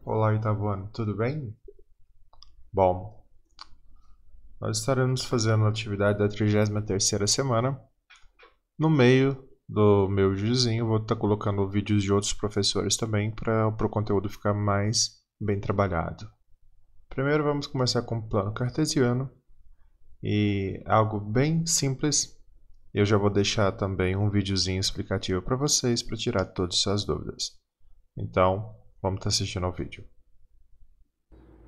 Olá, oitavo ano, tudo bem? Bom, nós estaremos fazendo a atividade da 33ª semana. No meio do meu videozinho, vou estar colocando vídeos de outros professores também para o conteúdo ficar mais bem trabalhado. Primeiro vamos começar com o plano cartesiano e algo bem simples. Eu já vou deixar também um videozinho explicativo para vocês para tirar todas as suas dúvidas. Então, vamos estar assistindo ao vídeo.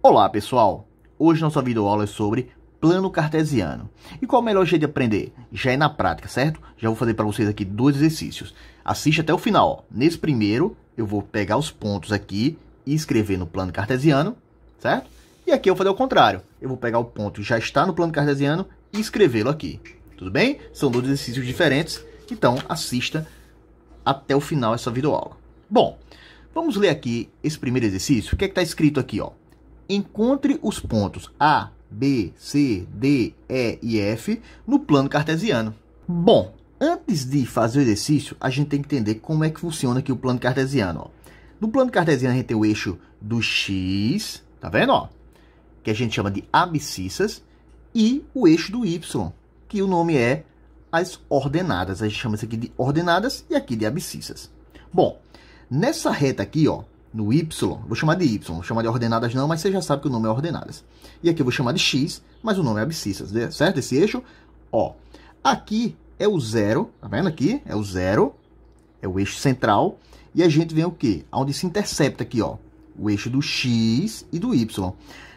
Olá pessoal, hoje nossa videoaula é sobre plano cartesiano. E qual é o melhor jeito de aprender? Já é na prática, certo? Já vou fazer para vocês aqui dois exercícios. Assiste até o final. Ó. Nesse primeiro, eu vou pegar os pontos aqui e escrever no plano cartesiano, certo? E aqui eu vou fazer o contrário. Eu vou pegar o ponto que já está no plano cartesiano e escrevê-lo aqui. Tudo bem? São dois exercícios diferentes, então assista até o final essa videoaula. Bom, vamos ler aqui esse primeiro exercício. O que é que está escrito aqui, ó? Encontre os pontos A, B, C, D, E e F no plano cartesiano. Bom, antes de fazer o exercício, a gente tem que entender como é que funciona aqui o plano cartesiano. Ó. No plano cartesiano, a gente tem o eixo do X, tá vendo? Ó? Que a gente chama de abscissas, e o eixo do Y, que o nome é as ordenadas. A gente chama isso aqui de ordenadas e aqui de abscissas. Bom, nessa reta aqui, ó, no Y, vou chamar de Y, vou chamar de ordenadas não, mas você já sabe que o nome é ordenadas. E aqui eu vou chamar de X, mas o nome é abscissas, certo? Esse eixo, ó, aqui é o zero, tá vendo aqui? É o zero, é o eixo central, e a gente vem o quê? Onde se intercepta aqui, ó, o eixo do X e do Y.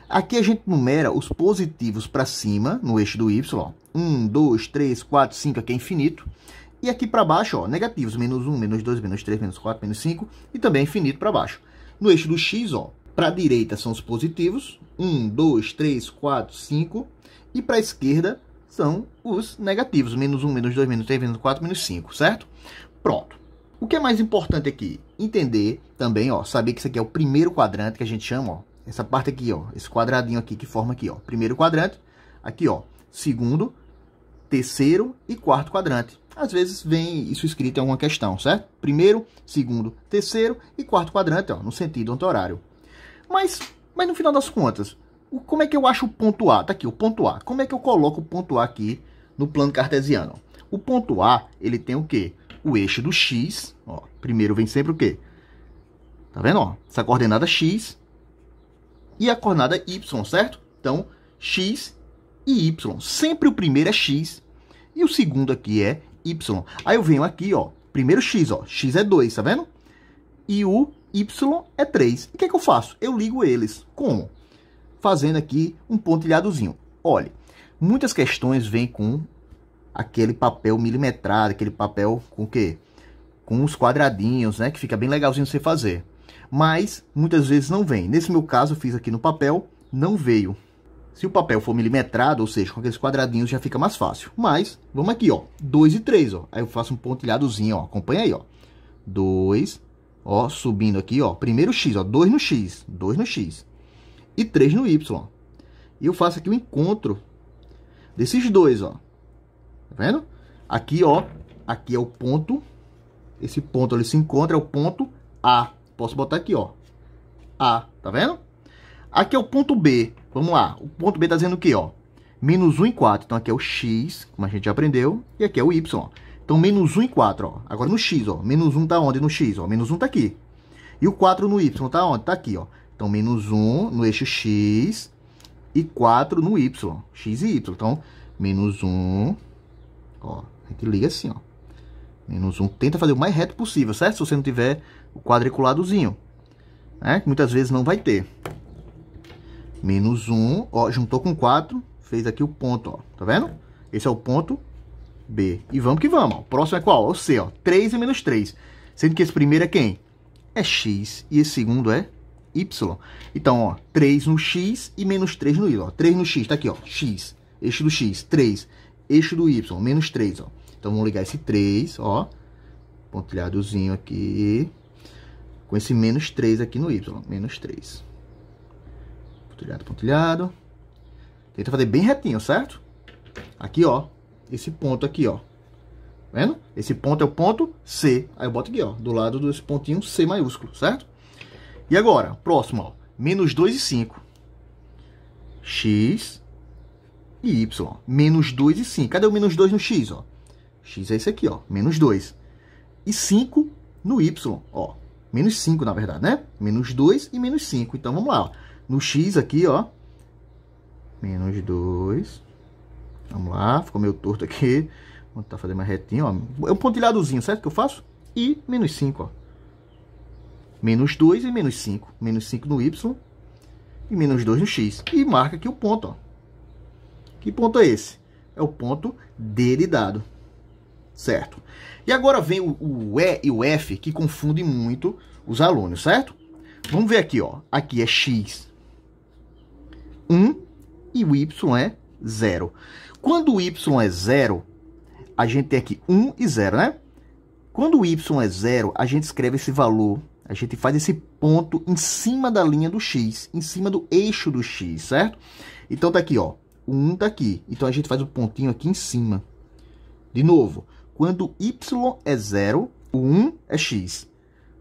Aqui a gente numera os positivos para cima, no eixo do Y, ó, 1, 2, 3, 4, 5, aqui é infinito. E aqui para baixo, ó, negativos, menos 1, menos 2, menos 3, menos 4, menos 5, e também infinito para baixo. No eixo do X, ó, para a direita são os positivos, 1, 2, 3, 4, 5, e para a esquerda são os negativos, menos 1, menos 2, menos 3, menos 4, menos 5, certo? Pronto. O que é mais importante aqui? Entender também, ó, saber que isso aqui é o primeiro quadrante que a gente chama, ó, essa parte aqui, ó, esse quadradinho aqui que forma aqui, ó, primeiro quadrante, aqui, ó, segundo, terceiro e quarto quadrante. Às vezes vem isso escrito em alguma questão, certo? Primeiro, segundo, terceiro e quarto quadrante, ó, no sentido anti-horário. Mas no final das contas, como é que eu acho o ponto A? Tá aqui, o ponto A. Como é que eu coloco o ponto A aqui no plano cartesiano? O ponto A, ele tem o quê? O eixo do X, ó, primeiro vem sempre o quê? Tá vendo, ó? Essa coordenada X e a coordenada Y, certo? Então, X e Y. Sempre o primeiro é X e o segundo aqui é Y. Aí eu venho aqui, ó, primeiro X, ó, X é 2, tá vendo? E o Y é 3. E o que é que eu faço? Eu ligo eles. Como? Fazendo aqui um pontilhadozinho. Olha, muitas questões vêm com aquele papel milimetrado, aquele papel com o quê? Com os quadradinhos, né? Que fica bem legalzinho você fazer. Mas, muitas vezes não vem. Nesse meu caso, eu fiz aqui no papel, não veio. Se o papel for milimetrado, ou seja, com aqueles quadradinhos, já fica mais fácil. Mas, vamos aqui, ó, 2 e 3, ó. Aí eu faço um pontilhadozinho, ó. Acompanha aí, ó. 2, ó, subindo aqui, ó. Primeiro X, ó. 2 no X. 2 no X. E 3 no Y. E eu faço aqui o encontro desses dois, ó. Tá vendo? Aqui, ó. Aqui é o ponto. Esse ponto ali se encontra, é o ponto A. Posso botar aqui, ó. A. Tá vendo? Aqui é o ponto B. Vamos lá. O ponto B está dizendo o quê, ó? Menos 1 e 4. Então, aqui é o X, como a gente já aprendeu. E aqui é o Y, ó. Então, menos 1 e 4, ó. Agora, no X, ó. Menos 1 tá onde no X, ó? Menos 1 tá aqui. E o 4 no Y tá onde? Tá aqui, ó. Então, menos 1 no eixo X e 4 no Y. X e Y. Então, menos 1. Ó, a gente liga assim, ó. Menos 1. Tenta fazer o mais reto possível, certo? Se você não tiver o quadriculadozinho. Né? Que muitas vezes não vai ter. Menos 1, ó, juntou com 4, fez aqui o ponto, ó, tá vendo? Esse é o ponto B. E vamos que vamos, ó. O próximo é qual? O C, ó, 3 e menos 3. Sendo que esse primeiro é quem? É X, e esse segundo é Y. Então, ó, 3 no X e menos 3 no Y, ó. 3 no X, tá aqui, ó, X, eixo do X, 3, eixo do Y, menos 3, ó. Então, vamos ligar esse 3, ó, pontilhadozinho aqui, com esse menos 3 aqui no Y, menos 3. Pontilhado, pontilhado. Tenta fazer bem retinho, certo? Aqui, ó. Esse ponto aqui, ó. Vendo? Esse ponto é o ponto C. Aí eu boto aqui, ó. Do lado desse pontinho C maiúsculo, certo? E agora, próximo, ó, menos 2 e 5. X e Y. Menos 2 e 5. Cadê o menos 2 no X, ó? X é esse aqui, ó, menos 2. E 5 no Y, ó. Menos 5, na verdade, né? Menos 2 e menos 5. Então, vamos lá, ó. No X aqui, ó. Menos 2. Vamos lá, ficou meio torto aqui. Vamos tentar fazer mais retinho, ó. É um pontilhadozinho, certo? Que eu faço. E menos 5, ó. Menos 2 e menos 5. Menos 5 no Y. E menos 2 no X. E marca aqui o ponto, ó. Que ponto é esse? É o ponto D de dado. Certo? E agora vem o E e o F, que confundem muito os alunos, certo? Vamos ver aqui, ó. Aqui é X 1 e o Y é 0. Quando o Y é 0, a gente tem aqui 1 e 0, né? Quando o Y é 0, a gente escreve esse valor, a gente faz esse ponto em cima da linha do X, em cima do eixo do X, certo? Então tá aqui, ó. O 1 tá aqui. Então a gente faz o pontinho aqui em cima. De novo, quando Y é 0, o 1 é X.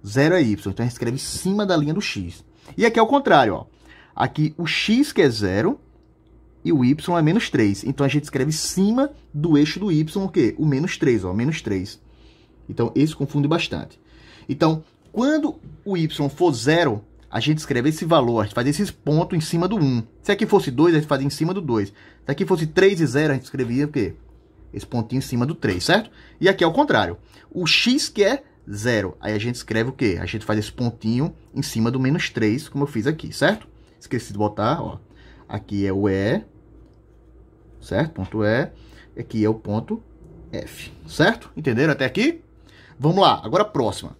0 é Y. Então a gente escreve em cima da linha do X. E aqui é o contrário, ó. Aqui o X que é 0 e o Y é menos 3. Então a gente escreve em cima do eixo do Y o quê? O menos 3, ó. Menos 3. Então esse confunde bastante. Então, quando o Y for 0, a gente escreve esse valor, a gente faz esses pontos em cima do 1. Se aqui fosse 2, a gente fazia em cima do 2. Se aqui fosse 3 e 0, a gente escrevia o quê? Esse pontinho em cima do 3, certo? E aqui é o contrário. O X que é 0. Aí a gente escreve o quê? A gente faz esse pontinho em cima do menos 3, como eu fiz aqui, certo? Esqueci de botar, ó. Aqui é o E, certo? Ponto E. Aqui é o ponto F, certo? Entenderam até aqui? Vamos lá, agora a próxima.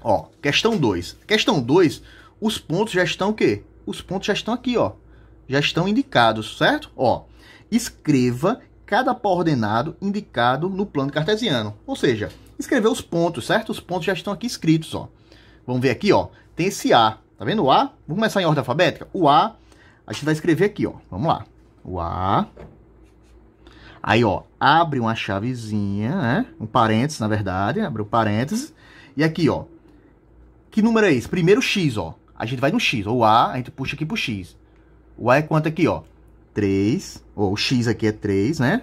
Ó, questão 2. Questão 2, os pontos já estão o quê? Os pontos já estão aqui, ó. Já estão indicados, certo? Ó, escreva cada par ordenado indicado no plano cartesiano. Ou seja, escrever os pontos, certo? Os pontos já estão aqui escritos, ó. Vamos ver aqui, ó. Tem esse A. Tá vendo o A? Vamos começar em ordem alfabética? O A, a gente vai escrever aqui, ó. Vamos lá. O A. Aí, ó, abre uma chavezinha, né? Um parênteses, na verdade. Abre um parênteses. E aqui, ó. Que número é esse? Primeiro X, ó. A gente vai no X. O A, a gente puxa aqui pro X. O A é quanto aqui, ó? 3. Ou o X aqui é 3, né?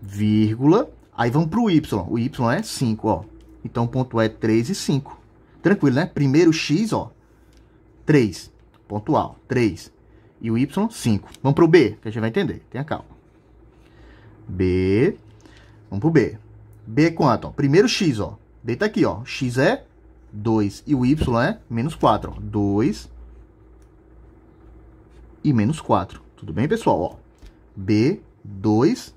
Vírgula. Aí vamos pro Y. O Y é 5, ó. Então o ponto é 3 e 5. Tranquilo, né? Primeiro X, ó. 3. Ponto A, 3. E o Y, 5. Vamos pro B, que a gente vai entender. Tenha calma. B. Vamos pro B. B é quanto? Ó? Primeiro X, ó. B tá aqui, ó. X é 2. E o Y é menos 4, ó. 2 e menos 4. Tudo bem, pessoal? Ó. B, 2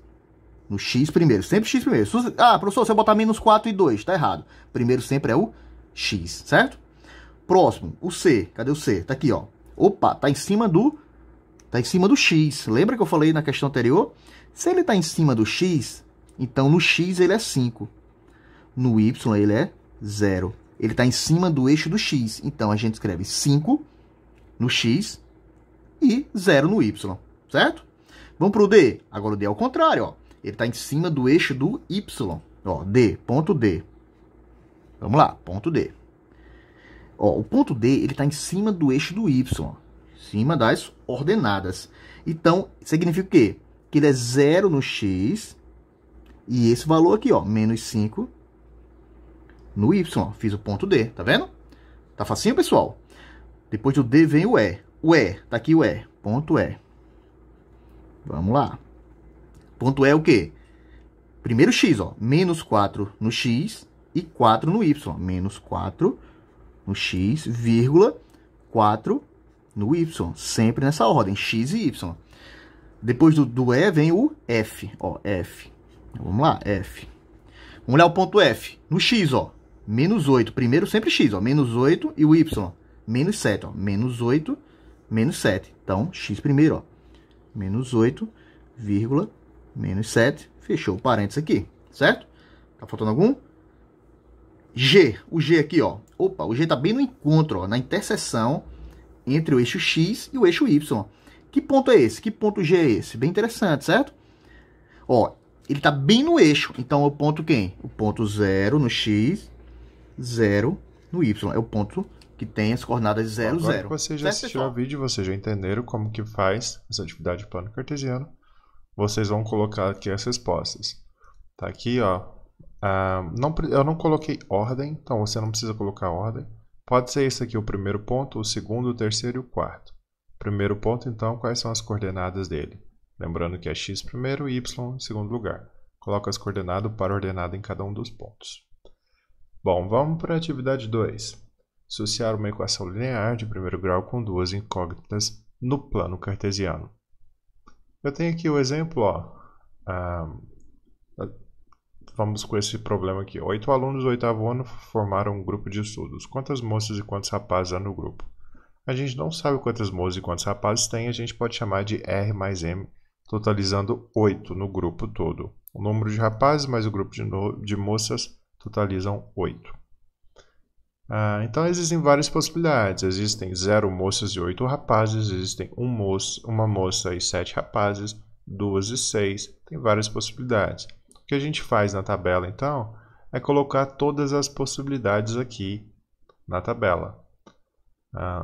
no X primeiro. Sempre X primeiro. Ah, professor, se eu botar menos 4 e 2, tá errado. Primeiro sempre é o X, certo? Próximo, o C. Cadê o C? Tá aqui, ó. Opa, tá em cima do X. Lembra que eu falei na questão anterior? Se ele tá em cima do X, então no X ele é 5. No Y ele é 0. Ele tá em cima do eixo do X. Então a gente escreve 5 no X e 0 no Y, certo? Vamos pro D. Agora o D é o contrário, ó. Ele tá em cima do eixo do Y. Ó, D, ponto D. Vamos lá, ponto D. Ó, o ponto D, ele tá em cima do eixo do Y, ó. Em cima das ordenadas. Então, significa o quê? Que ele é 0 no X e esse valor aqui, ó, menos 5 no Y, ó. Fiz o ponto D, tá vendo? Tá facinho, pessoal? Depois do D vem o E. O E, tá aqui o E, ponto E. Vamos lá. Ponto E é o quê? Primeiro X, ó, menos 4 no X e 4 no Y. Menos 4 no X, vírgula, 4 no Y. Sempre nessa ordem, X e Y. Depois do E vem o F, ó, F. Vamos lá, F. Vamos olhar o ponto F. No X, ó, menos 8. Primeiro sempre X, ó, menos 8 e o Y, menos 7, ó, menos 8, menos 7. Então, X primeiro, ó, menos 8, vírgula, menos 7. Fechou o parênteses aqui, certo? Tá faltando algum? G, o G aqui, ó. Opa, o G tá bem no encontro, ó, na interseção entre o eixo X e o eixo Y. Que ponto é esse? Que ponto G é esse? Bem interessante, certo? Ó, ele tá bem no eixo. Então, é o ponto quem? O ponto 0 no X, 0 no Y. É o ponto que tem as coordenadas 0, Agora 0. que você já assistiu ao vídeo, vocês já entenderam como que faz essa atividade de plano cartesiano. Vocês vão colocar aqui as respostas. Tá aqui, ó. Eu não coloquei ordem, então você não precisa colocar ordem. Pode ser esse aqui o primeiro ponto, o segundo, o terceiro e o quarto. Primeiro ponto, então, quais são as coordenadas dele? Lembrando que é x primeiro e y em segundo lugar. Coloca as coordenadas para ordenada em cada um dos pontos. Bom, vamos para a atividade 2. Associar uma equação linear de primeiro grau com duas incógnitas no plano cartesiano. Eu tenho aqui o exemplo, ó. Vamos com esse problema aqui. 8 alunos do 8º ano formaram um grupo de estudos. Quantas moças e quantos rapazes há no grupo? A gente não sabe quantas moças e quantos rapazes tem, a gente pode chamar de R mais M, totalizando 8 no grupo todo. O número de rapazes mais o grupo de moças totalizam 8. Então existem várias possibilidades. Existem 0 moças e 8 rapazes, existem uma moça e 7 rapazes, 2 e 6, tem várias possibilidades. O que a gente faz na tabela, então, é colocar todas as possibilidades aqui na tabela.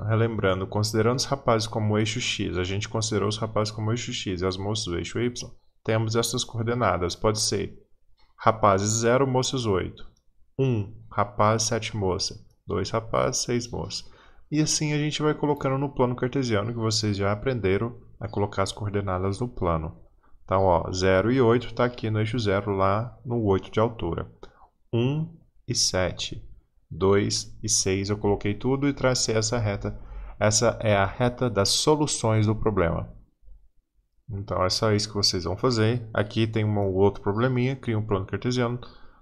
Relembrando, considerando os rapazes como eixo X, a gente considerou os rapazes como eixo X e as moças o eixo Y, temos essas coordenadas. Pode ser rapazes 0, moças 8. 1 rapaz, 7 moças. 2 rapazes, 6 moças. E assim a gente vai colocando no plano cartesiano, que vocês já aprenderam a colocar as coordenadas no plano. Então, ó, 0 e 8 está aqui no eixo 0, lá no 8 de altura. 1 e 7. 2 e 6, eu coloquei tudo e tracei essa reta. Essa é a reta das soluções do problema. Então é só isso que vocês vão fazer. Aqui tem um outro probleminha, cria um plano cartesiano,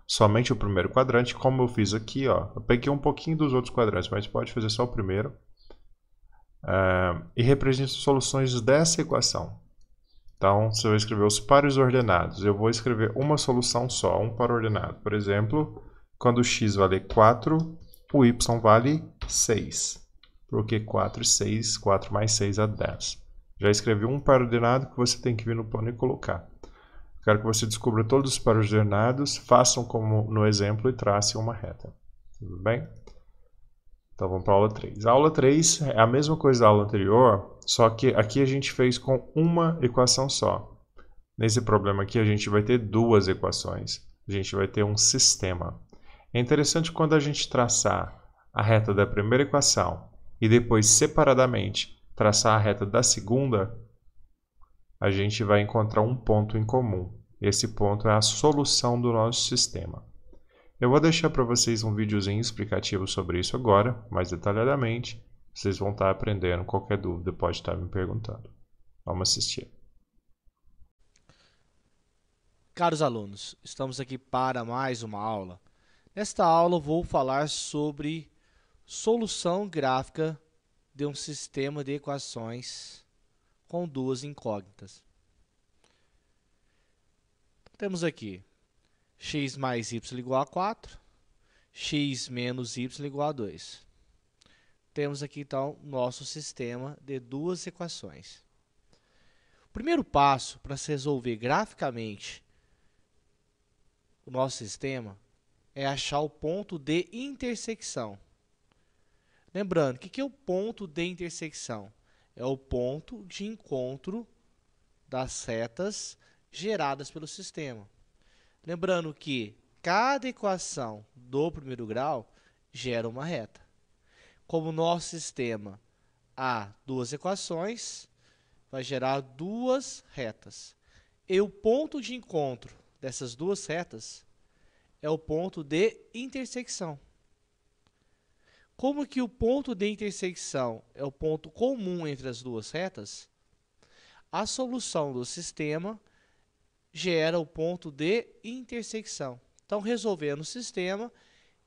somente o primeiro quadrante, como eu fiz aqui, ó. Eu peguei um pouquinho dos outros quadrantes, mas pode fazer só o primeiro. E representa as soluções dessa equação. Então, você vai escrever os pares ordenados. Eu vou escrever uma solução só, um par ordenado. Por exemplo, quando o x vale 4, o y vale 6. Porque 4 e 6, 4 mais 6 é 10. Já escrevi um par ordenado que você tem que vir no plano e colocar. Quero que você descubra todos os pares ordenados, façam como no exemplo e tracem uma reta. Tudo bem? Então vamos para a aula 3. A aula 3 é a mesma coisa da aula anterior, só que aqui a gente fez com uma equação só. Nesse problema aqui a gente vai ter duas equações. A gente vai ter um sistema. É interessante quando a gente traçar a reta da primeira equação e depois separadamente traçar a reta da segunda, a gente vai encontrar um ponto em comum. Esse ponto é a solução do nosso sistema. Eu vou deixar para vocês um videozinho explicativo sobre isso agora, mais detalhadamente. Vocês vão estar aprendendo. Qualquer dúvida pode estar me perguntando. Vamos assistir. Caros alunos, estamos aqui para mais uma aula. Nesta aula eu vou falar sobre solução gráfica de um sistema de equações com duas incógnitas. Temos aqui x mais y igual a 4, x menos y igual a 2. Temos aqui, então, nosso sistema de duas equações. O primeiro passo para se resolver graficamente o nosso sistema é achar o ponto de intersecção. Lembrando, o que é o ponto de intersecção? É o ponto de encontro das retas geradas pelo sistema. Lembrando que cada equação do primeiro grau gera uma reta. Como o nosso sistema há duas equações, vai gerar duas retas. E o ponto de encontro dessas duas retas é o ponto de intersecção. Como que o ponto de intersecção é o ponto comum entre as duas retas, a solução do sistema gera o ponto de intersecção. Então, resolvendo o sistema,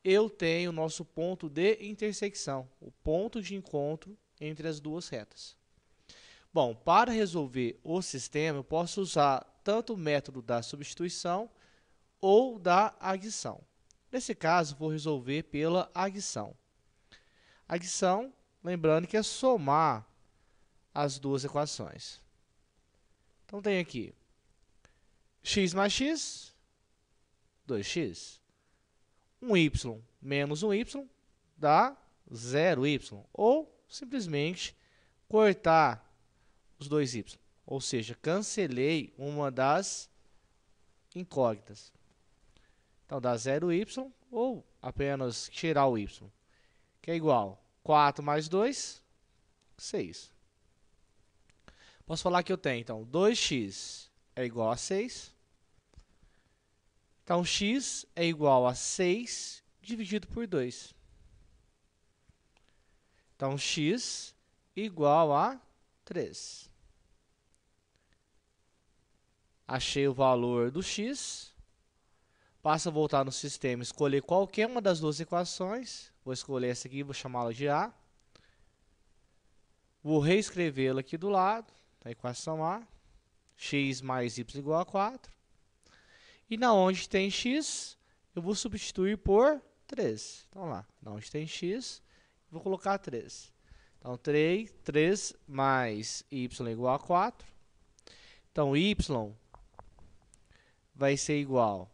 eu tenho o nosso ponto de intersecção, o ponto de encontro entre as duas retas. Bom, para resolver o sistema, eu posso usar tanto o método da substituição ou da adição. Nesse caso, vou resolver pela adição. Adição, lembrando que é somar as duas equações. Então, tem aqui x mais x, 2x. 1y menos 1y dá 0y, ou simplesmente cortar os dois y. Ou seja, cancelei uma das incógnitas. Então, dá 0y, ou apenas tirar o y, que é igual 4 mais 2, 6. Posso falar que eu tenho, então, 2x é igual a 6. Então, x é igual a 6 dividido por 2. Então, x igual a 3. Achei o valor do x. Basta voltar no sistema e escolher qualquer uma das duas equações. Vou escolher essa aqui, vou chamá-la de A. Vou reescrevê-la aqui do lado, a equação A. X mais y igual a 4. E na onde tem x, eu vou substituir por 3. Então lá, na onde tem x, vou colocar 3. Então 3 mais y igual a 4. Então y vai ser igual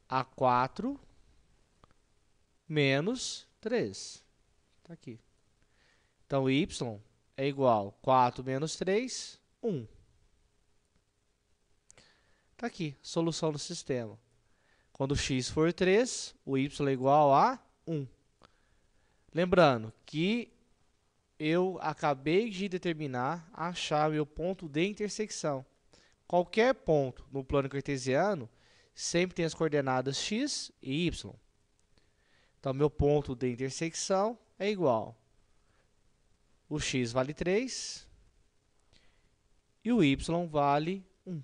a 4 menos 3. Está aqui. Então, y é igual a 4 menos 3, 1. Está aqui, solução do sistema. Quando x for 3, o y é igual a 1. Lembrando que eu acabei de determinar, achar meu ponto de intersecção. Qualquer ponto no plano cartesiano sempre tem as coordenadas x e y. Então, meu ponto de intersecção é igual. O x vale 3 e o y vale 1.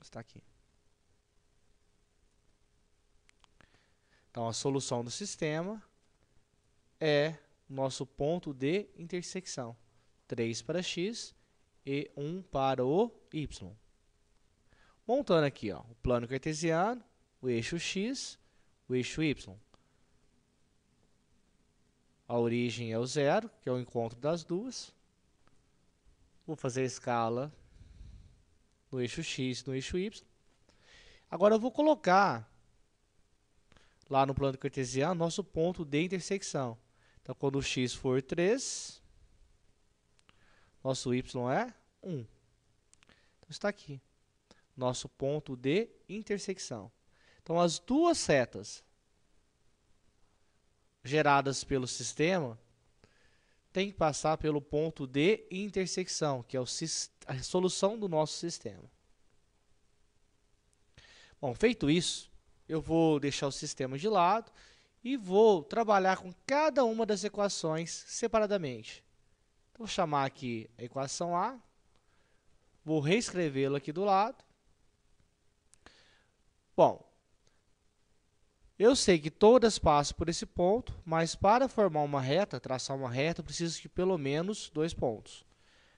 Está aqui. Então, a solução do sistema é nosso ponto de intersecção. 3 para x e 1 para o y. Montando aqui, ó, o plano cartesiano, o eixo x, o eixo y. A origem é o 0, que é o encontro das duas. Vou fazer a escala no eixo x e no eixo y. Agora eu vou colocar lá no plano cartesiano nosso ponto de intersecção. Então, quando o x for 3, nosso y é 1. Então, está aqui. Nosso ponto de intersecção. Então, as duas setas geradas pelo sistema têm que passar pelo ponto de intersecção, que é a solução do nosso sistema. Bom, feito isso, eu vou deixar o sistema de lado e vou trabalhar com cada uma das equações separadamente. Então, vou chamar aqui a equação A, vou reescrevê-la aqui do lado. Bom, eu sei que todas passam por esse ponto, mas para formar uma reta, traçar uma reta, eu preciso de pelo menos 2 pontos.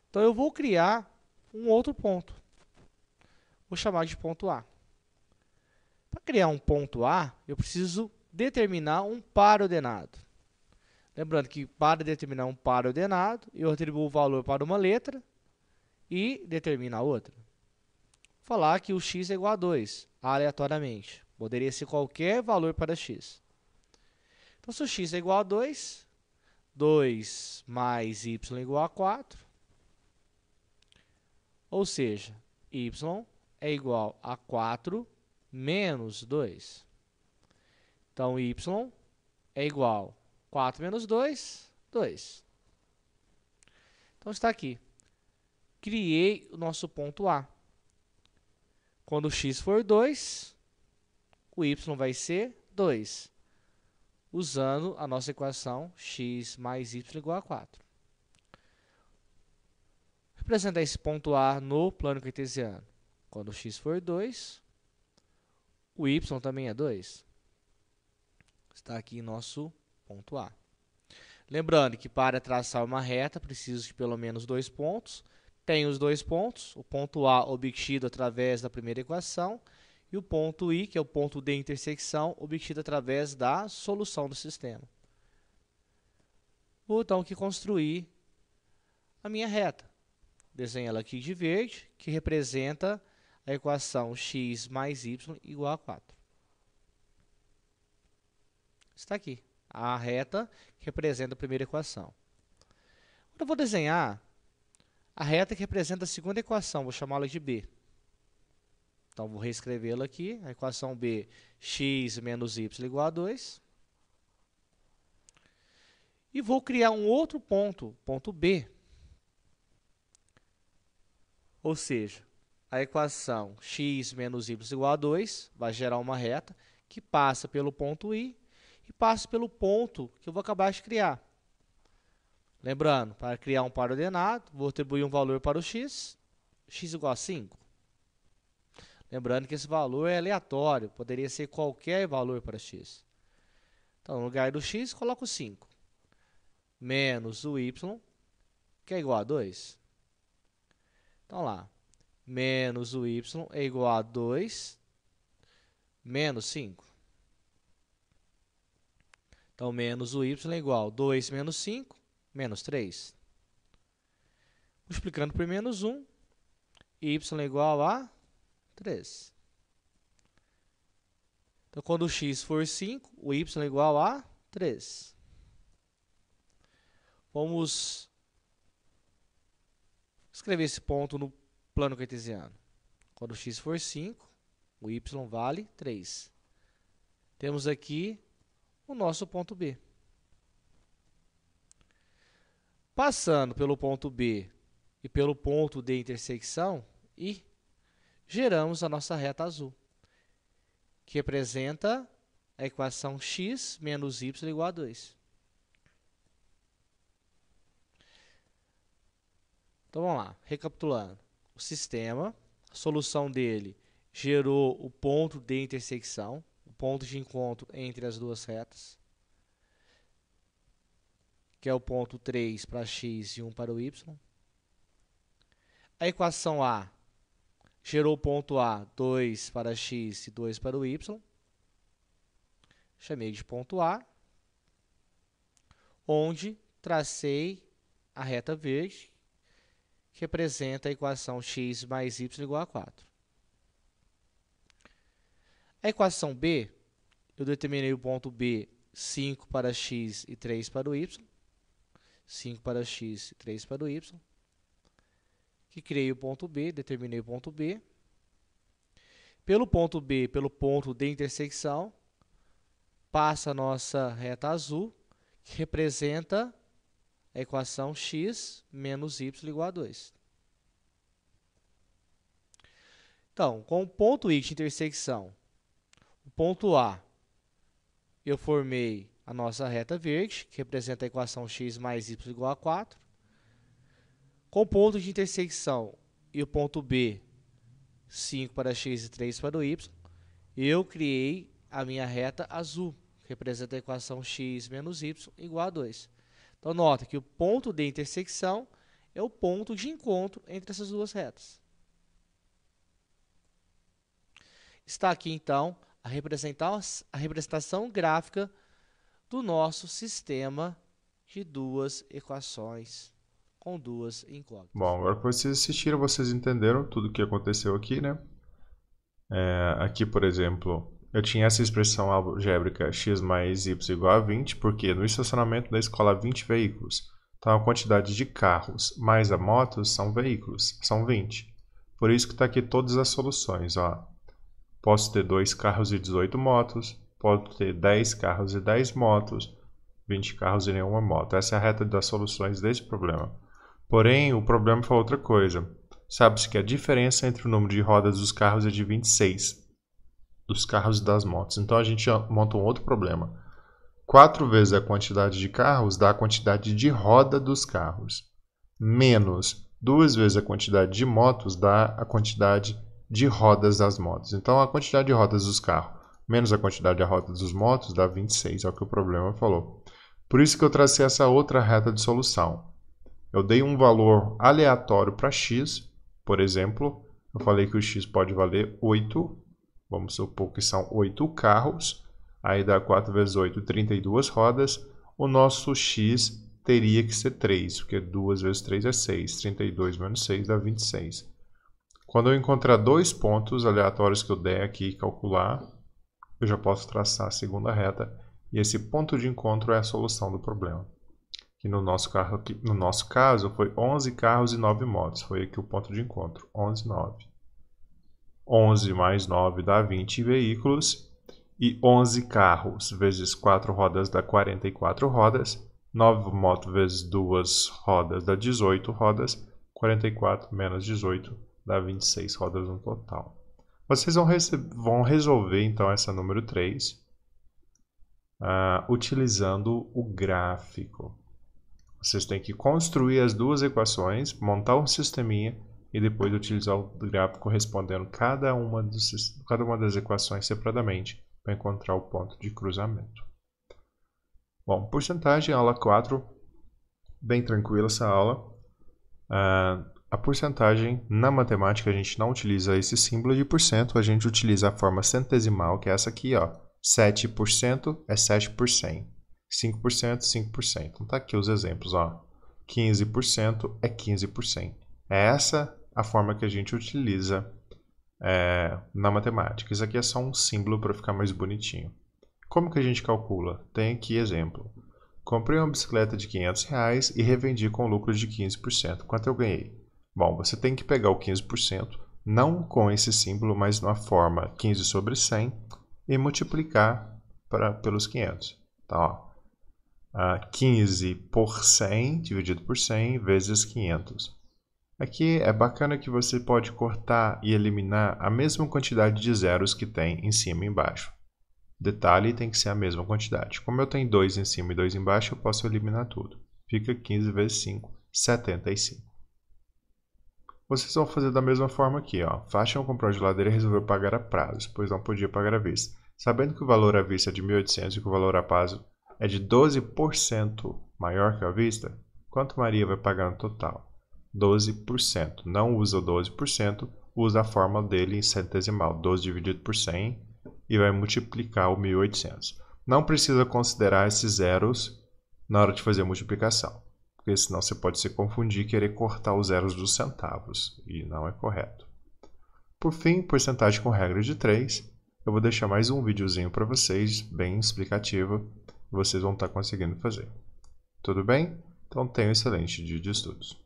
Então, eu vou criar um outro ponto. Vou chamar de ponto A. Para criar um ponto A, eu preciso determinar um par ordenado. Lembrando que para determinar um par ordenado, eu atribuo o valor para uma letra e determino a outra. Vou falar que o x é igual a 2, aleatoriamente. Poderia ser qualquer valor para x. Então, se o x é igual a 2, 2 mais y é igual a 4. Ou seja, y é igual a 4 menos 2. Então, y é igual a 4 menos 2, 2. Então, está aqui. Criei o nosso ponto A. Quando o x for 2, o y vai ser 2, usando a nossa equação x mais y igual a 4. Representar esse ponto A no plano cartesiano. Quando o x for 2, o y também é 2. Está aqui nosso ponto A. Lembrando que para traçar uma reta, preciso de pelo menos 2 pontos. Tenho os 2 pontos, o ponto A obtido através da primeira equação e o ponto I, que é o ponto de intersecção, obtido através da solução do sistema. Vou então aqui construir a minha reta. Desenho ela aqui de verde, que representa a equação x mais y igual a 4. está aqui. A reta que representa a primeira equação. Agora eu vou desenhar a reta que representa a segunda equação. Vou chamá-la de B. Então, vou reescrevê-la aqui. A equação B, x menos y igual a 2. E vou criar um outro ponto, ponto B. Ou seja, a equação x menos y igual a 2 vai gerar uma reta que passa pelo ponto I e passa pelo ponto que eu vou acabar de criar. Lembrando, para criar um par ordenado, vou atribuir um valor para o x igual a 5. Lembrando que esse valor é aleatório, poderia ser qualquer valor para x. Então, no lugar do x, coloco 5. Menos o y, que é igual a 2. Então, lá, menos o y é igual a 2 menos 5. Então, menos o y é igual a 2 menos 5, menos 3. Multiplicando por menos 1, y é igual a 3. Então, quando o x for 5, o y é igual a 3. Vamos escrever esse ponto no plano cartesiano. Quando o x for 5, o y vale 3. Temos aqui o nosso ponto B. Passando pelo ponto B e pelo ponto de intersecção I, geramos a nossa reta azul, que representa a equação x menos y igual a 2. Então, vamos lá, recapitulando. O sistema, a solução dele gerou o ponto de intersecção, o ponto de encontro entre as duas retas, que é o ponto 3 para x e 1 para o y. A equação A gerou o ponto A, 2 para x e 2 para o y. Chamei de ponto A, onde tracei a reta verde, que representa a equação x mais y igual a 4. A equação B, eu determinei o ponto B, 5 para x e 3 para o y. 5 para x e 3 para o y. Que criei o ponto B, determinei o ponto B. Pelo ponto B, pelo ponto de intersecção, passa a nossa reta azul, que representa a equação x menos y igual a 2. Então, com o ponto I de intersecção, o ponto A, eu formei a nossa reta verde, que representa a equação x mais y igual a 4. Com o ponto de intersecção e o ponto B, 5 para x e 3 para o y, eu criei a minha reta azul, que representa a equação x menos y igual a 2. Então, nota que o ponto de intersecção é o ponto de encontro entre essas duas retas. Está aqui, então, a representação gráfica do nosso sistema de duas equações com duas incógnitas. Bom, agora que vocês assistiram, vocês entenderam tudo o que aconteceu aqui, né? Aqui, por exemplo, eu tinha essa expressão algébrica x mais y igual a 20, porque no estacionamento da escola há 20 veículos. Então, a quantidade de carros mais a motos são veículos, são 20. Por isso que está aqui todas as soluções, ó. Posso ter 2 carros e 18 motos, posso ter 10 carros e 10 motos, 20 carros e nenhuma moto. Essa é a reta das soluções desse problema. Porém, o problema foi outra coisa. Sabe-se que a diferença entre o número de rodas dos carros é de 26, dos carros e das motos. Então, a gente monta um outro problema. 4 vezes a quantidade de carros dá a quantidade de roda dos carros, menos 2 vezes a quantidade de motos dá a quantidade de rodas das motos. Então, a quantidade de rodas dos carros menos a quantidade de rodas dos motos dá 26, é o que o problema falou. Por isso que eu tracei essa outra reta de solução. Eu dei um valor aleatório para x, por exemplo, eu falei que o x pode valer 8, vamos supor que são 8 carros, aí dá 4 vezes 8, 32 rodas, o nosso x teria que ser 3, porque 2 vezes 3 é 6, 32 menos 6 dá 26. Quando eu encontrar dois pontos aleatórios que eu der aqui e calcular, eu já posso traçar a segunda reta, E esse ponto de encontro é a solução do problema. Que no nosso caso foi 11 carros e 9 motos. Foi aqui o ponto de encontro, 11 e 9. 11 mais 9 dá 20 veículos. E 11 carros vezes 4 rodas dá 44 rodas. 9 motos vezes 2 rodas dá 18 rodas. 44 menos 18 dá 26 rodas no total. Vocês vão resolver então essa número 3 utilizando o gráfico. Vocês têm que construir as duas equações, montar um sisteminha e depois utilizar o gráfico respondendo cada uma das equações separadamente para encontrar o ponto de cruzamento. Bom, porcentagem, aula 4, bem tranquila essa aula. A porcentagem, na matemática, a gente não utiliza esse símbolo de porcento, a gente utiliza a forma centesimal, que é essa aqui, ó. 7% é 7 por 100. 5%, 5%. Então tá aqui os exemplos, ó. 15% é 15 por 100. É essa a forma que a gente utiliza na matemática. Isso aqui é só um símbolo para ficar mais bonitinho. Como que a gente calcula? Tem aqui exemplo. Comprei uma bicicleta de R$500 e revendi com lucro de 15%. Quanto eu ganhei? Bom, você tem que pegar o 15%, não com esse símbolo, mas na forma 15 sobre 100 e multiplicar pelos 500. Então, ó, 15 por 100 dividido por 100 vezes 500. Aqui é bacana que você pode cortar e eliminar a mesma quantidade de zeros que tem em cima e embaixo. Detalhe, tem que ser a mesma quantidade. Como eu tenho 2 em cima e 2 embaixo, eu posso eliminar tudo. Fica 15 vezes 5, 75. Vocês vão fazer da mesma forma aqui, ó. Facham comprou a geladeira e resolveu pagar a prazo, pois não podia pagar à vista. Sabendo que o valor à vista é de 1.800 e que o valor a prazo é de 12% maior que a vista, quanto Maria vai pagar no total? 12%. Não usa o 12%, usa a fórmula dele em centesimal. 12 dividido por 100 e vai multiplicar o 1.800. Não precisa considerar esses zeros na hora de fazer a multiplicação, porque senão você pode se confundir e querer cortar os zeros dos centavos, e não é correto. Por fim, porcentagem com regra de 3. Eu vou deixar mais um videozinho para vocês, bem explicativo, e vocês vão estar conseguindo fazer. Tudo bem? Então tenha um excelente dia de estudos.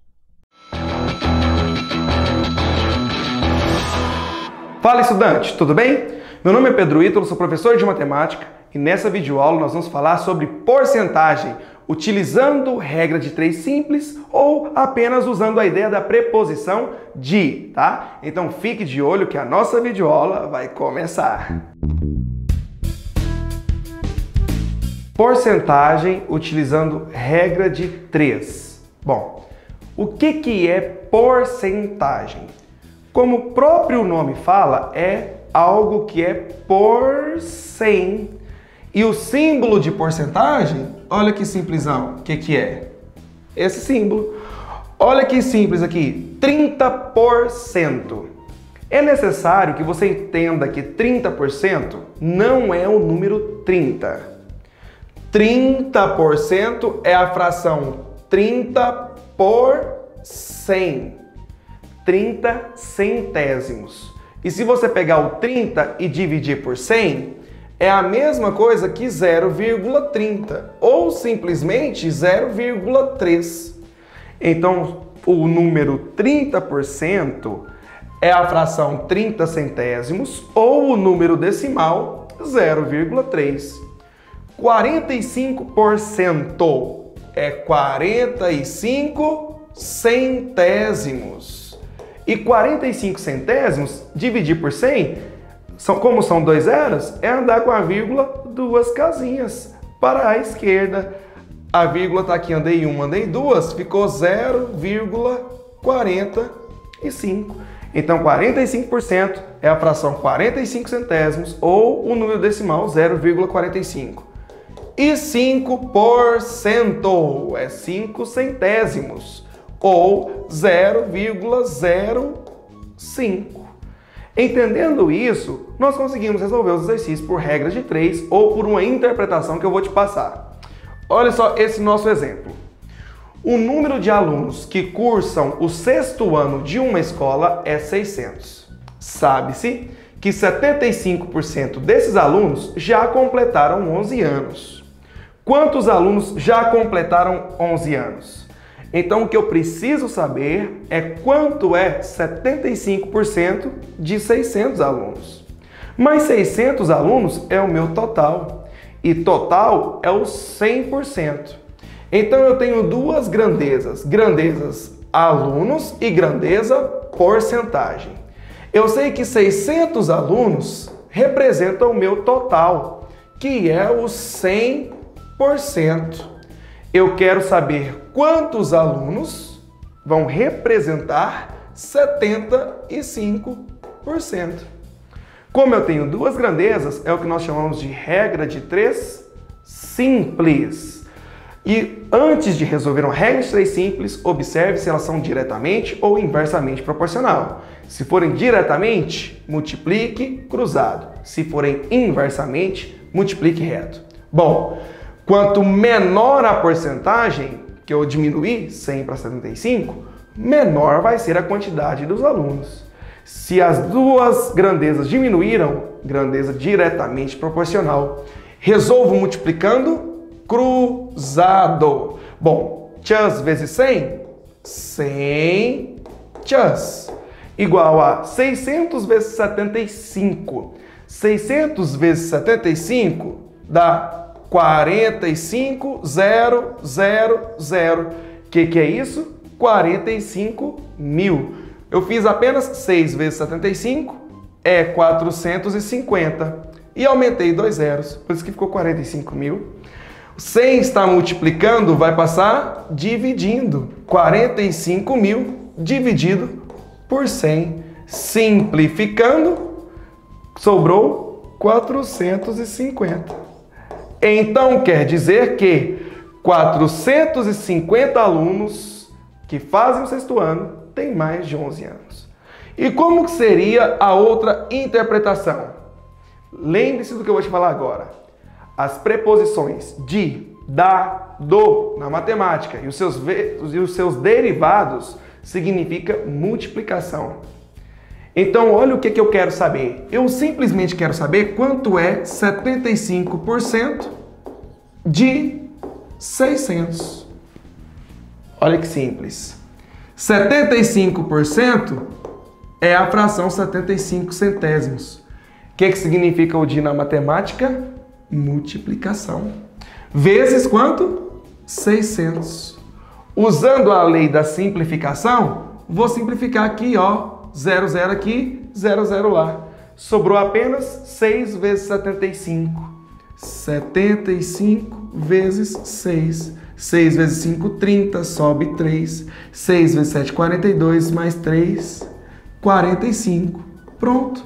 Fala, estudante, tudo bem? Meu nome é Pedro Ítalo, sou professor de matemática e nessa videoaula nós vamos falar sobre porcentagem, utilizando regra de 3 simples ou apenas usando a ideia da preposição de, tá? Então fique de olho que a nossa videoaula vai começar. Porcentagem utilizando regra de 3. Bom, o que é porcentagem? Como o próprio nome fala, é algo que é por 100. E o símbolo de porcentagem, olha que simplesão, o que é? Esse símbolo. Olha que simples aqui, 30%. É necessário que você entenda que 30% não é o número 30. 30% é a fração 30 por 100. 30 centésimos. E se você pegar o 30 e dividir por 100, é a mesma coisa que 0,30 ou simplesmente 0,3. Então, o número 30% é a fração 30 centésimos ou o número decimal 0,3. 45% é 45 centésimos. E 45 centésimos, dividir por 100, como são 2 zeros, é andar com a vírgula 2 casinhas para a esquerda. A vírgula está aqui, andei 1, andei 2, ficou 0,45. Então, 45% é a fração 45 centésimos ou o número decimal 0,45. E 5% é 5 centésimos ou 0,05. Entendendo isso, nós conseguimos resolver os exercícios por regra de 3 ou por uma interpretação que eu vou te passar. Olha só esse nosso exemplo. O número de alunos que cursam o 6º ano de uma escola é 600. Sabe-se que 75% desses alunos já completaram 11 anos. Quantos alunos já completaram 11 anos? Então, o que eu preciso saber é quanto é 75% de 600 alunos. Mas 600 alunos é o meu total. E total é o 100%. Então, eu tenho duas grandezas. Grandezas alunos e grandeza porcentagem. Eu sei que 600 alunos representam o meu total, que é o 100%. Eu quero saber quantos alunos vão representar 75%. Como eu tenho duas grandezas, é o que nós chamamos de regra de 3 simples. E antes de resolver uma regra de 3 simples, observe se elas são diretamente ou inversamente proporcional. Se forem diretamente, multiplique cruzado. Se forem inversamente, multiplique reto. Bom, quanto menor a porcentagem, que eu diminuí 100 para 75, menor vai ser a quantidade dos alunos. Se as duas grandezas diminuíram, grandeza diretamente proporcional. Resolvo multiplicando cruzado. Bom, chus vezes 100, 100 chus, igual a 600 vezes 75. 600 vezes 75 dá 45.000. Que é isso? 45 mil. Eu fiz apenas 6 vezes 75, é 450. E aumentei 2 zeros, por isso que ficou 45 mil. 100 está multiplicando, vai passar dividindo. 45 mil dividido por 100. Simplificando, sobrou 450. Então, quer dizer que 450 alunos que fazem o 6º ano têm mais de 11 anos. E como seria a outra interpretação? Lembre-se do que eu vou te falar agora. As preposições de, da, do na matemática e os seus derivados significa multiplicação. Então, olha o que eu quero saber. Eu simplesmente quero saber quanto é 75% de 600. Olha que simples. 75% é a fração 75 centésimos. O que significa o de na matemática? Multiplicação. Vezes quanto? 600. Usando a lei da simplificação, vou simplificar aqui, ó. 0, 0 aqui, 0, 0 lá. Sobrou apenas 6 vezes 75. 75 vezes 6. 6 vezes 5, 30, sobe 3. 6 vezes 7, 42, mais 3, 45. Pronto,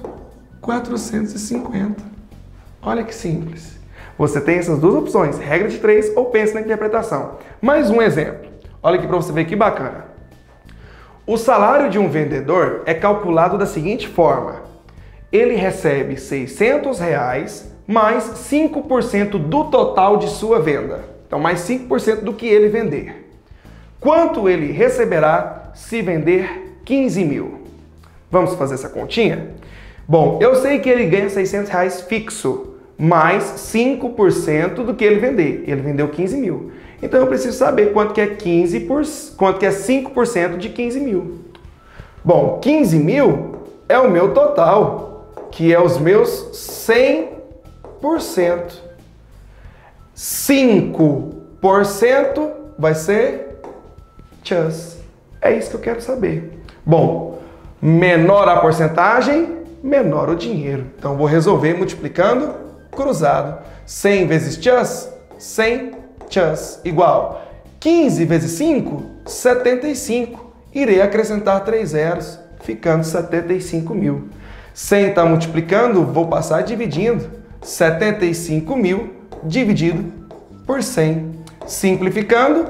450. Olha que simples. Você tem essas duas opções, regra de 3 ou pensa na interpretação. Mais um exemplo. Olha aqui para você ver que bacana. O salário de um vendedor é calculado da seguinte forma. Ele recebe R$600 mais 5% do total de sua venda. Então, mais 5% do que ele vender. Quanto ele receberá se vender 15 mil? Vamos fazer essa continha? Bom, eu sei que ele ganha R$600 fixo, mais 5% do que ele vender. Ele vendeu 15 mil. Então, eu preciso saber quanto que é 5% de 15 mil. Bom, 15 mil é o meu total, que é os meus 100%. 5% vai ser chus. É isso que eu quero saber. Bom, menor a porcentagem, menor o dinheiro. Então, vou resolver multiplicando cruzado. 100 vezes chus, 100 chus, igual 15 vezes 5, 75. Irei acrescentar 3 zeros, ficando 75 mil. 100 está multiplicando, vou passar dividindo. 75 mil dividido por 100. Simplificando,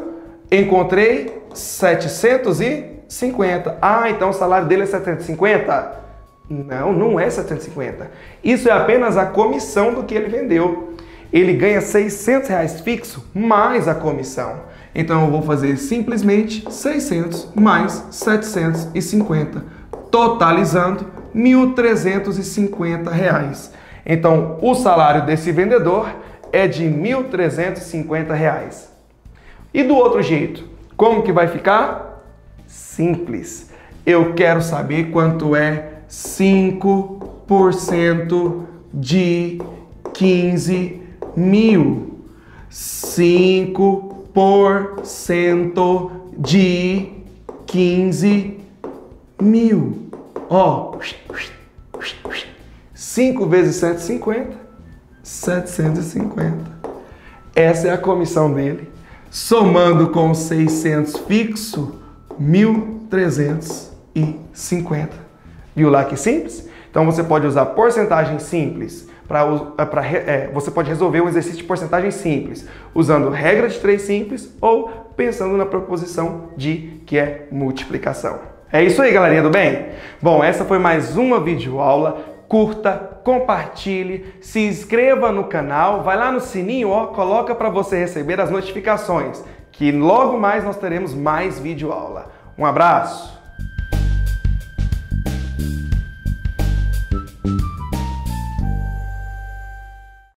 encontrei 750. Ah, então o salário dele é 750? Não, não é 750. Isso é apenas a comissão do que ele vendeu. Ele ganha R$600 fixo mais a comissão. Então eu vou fazer simplesmente 600 mais 750, totalizando R$ 1.350. Então, o salário desse vendedor é de R$ 1.350. E do outro jeito, como que vai ficar? Simples. Eu quero saber quanto é 5% de 15 mil. 5% de 15 mil. Ó, 5 vezes 150, 750. Essa é a comissão dele. Somando com 600 fixo, 1.350. Viu lá que simples? Então você pode usar porcentagem simples você pode resolver um exercício de porcentagem simples usando regra de 3 simples ou pensando na proposição de que é multiplicação. É isso aí, galerinha do bem? Bom, essa foi mais uma videoaula. Curta, compartilhe, se inscreva no canal, vai lá no sininho, ó, coloca para você receber as notificações, que logo mais nós teremos mais videoaula. Um abraço!